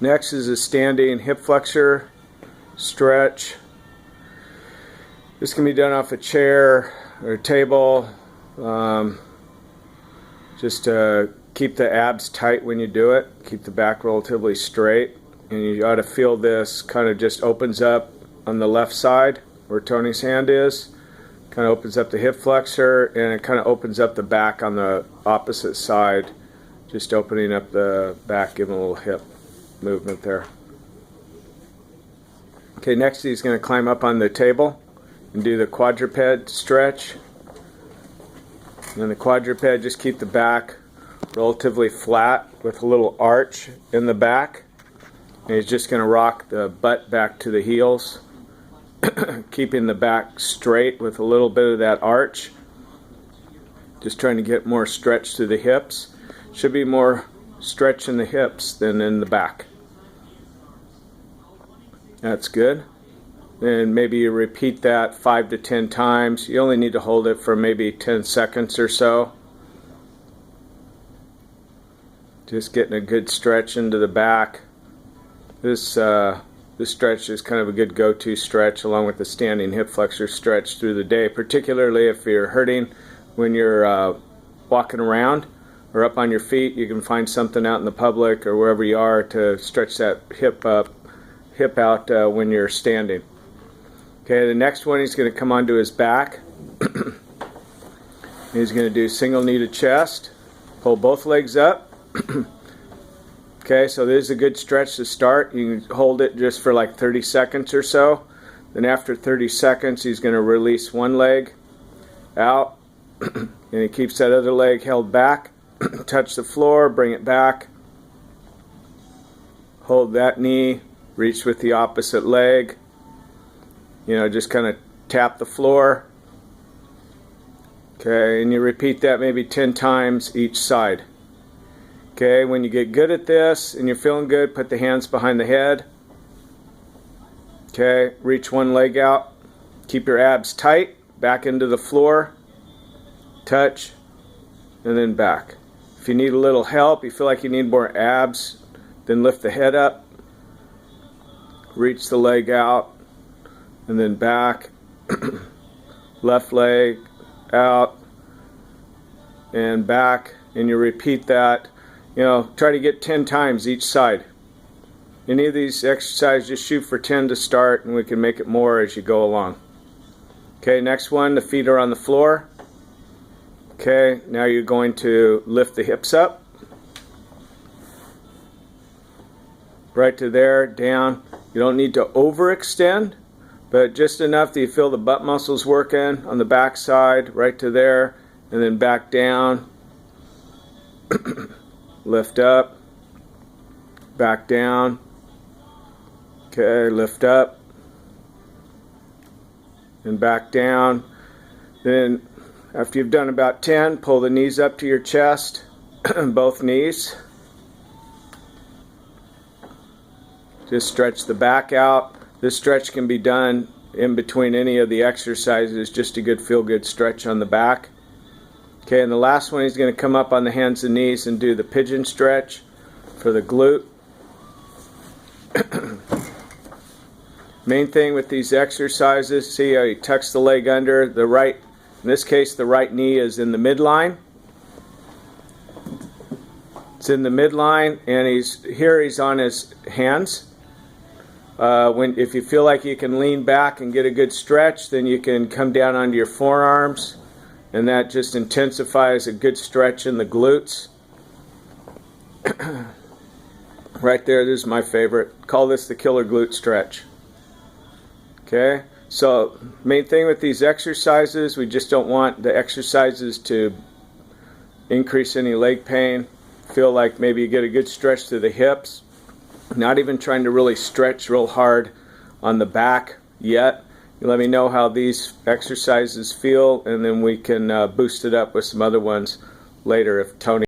Next is a standing hip flexor stretch. This can be done off a chair or a table. Just to keep the abs tight when you do it. Keep the back relatively straight. And you ought to feel this kind of just opens up on the left side where Tony's hand is. Kind of opens up the hip flexor, and it kind of opens up the back on the opposite side. Just opening up the back, giving a little hip movement there. Okay, next he's going to climb up on the table and do the quadruped stretch. And then the quadruped, just keep the back relatively flat with a little arch in the back. And he's just going to rock the butt back to the heels, keeping the back straight with a little bit of that arch. Just trying to get more stretch to the hips. Should be more stretch in the hips than in the back. That's good. Then maybe you repeat that 5 to 10 times. You only need to hold it for maybe 10 seconds or so. Just getting a good stretch into the back. This stretch is kind of a good go-to stretch along with the standing hip flexor stretch through the day, particularly if you're hurting when you're walking around or up on your feet. You can find something out in the public or wherever you are to stretch that hip out when you're standing. Okay, the next one he's going to come onto his back. He's going to do single knee to chest, pull both legs up. Okay, so this is a good stretch to start. You can hold it just for like 30 seconds or so. Then after 30 seconds, he's going to release one leg out, and he keeps that other leg held back. Touch the floor, bring it back. Hold that knee, reach with the opposite leg. You know, just kind of tap the floor. Okay, and you repeat that maybe 10 times each side. Okay, when you get good at this and you're feeling good, put the hands behind the head. Okay, reach one leg out. Keep your abs tight, back into the floor. Touch, and then back. If you need a little help, you feel like you need more abs, then lift the head up. Reach the leg out, and then back. Left leg out, and back. And you repeat that. You know, try to get 10 times each side. Any of these exercises, just shoot for 10 to start, and we can make it more as you go along. Okay, next one, the feet are on the floor. Okay, now you're going to lift the hips up. Right to there, down. You don't need to overextend, but just enough that you feel the butt muscles working on the back side, right to there, and then back down. Lift up, back down. Okay, lift up, and back down. Then, after you've done about 10, pull the knees up to your chest, both knees. Just stretch the back out. This stretch can be done in between any of the exercises, just a good feel-good stretch on the back. Okay, and the last one, he's going to come up on the hands and knees and do the pigeon stretch for the glute. Main thing with these exercises, see how he tucks the leg under. The right, in this case, the right knee is in the midline. It's in the midline, and he's on his hands. If you feel like you can lean back and get a good stretch, then you can come down onto your forearms. And that just intensifies a good stretch in the glutes. Right there, this is my favorite. Call this the killer glute stretch. Okay, so main thing with these exercises, we just don't want the exercises to increase any leg pain. Feel like maybe you get a good stretch to the hips. Not even trying to really stretch real hard on the back yet. You let me know how these exercises feel, and then we can boost it up with some other ones later if Tony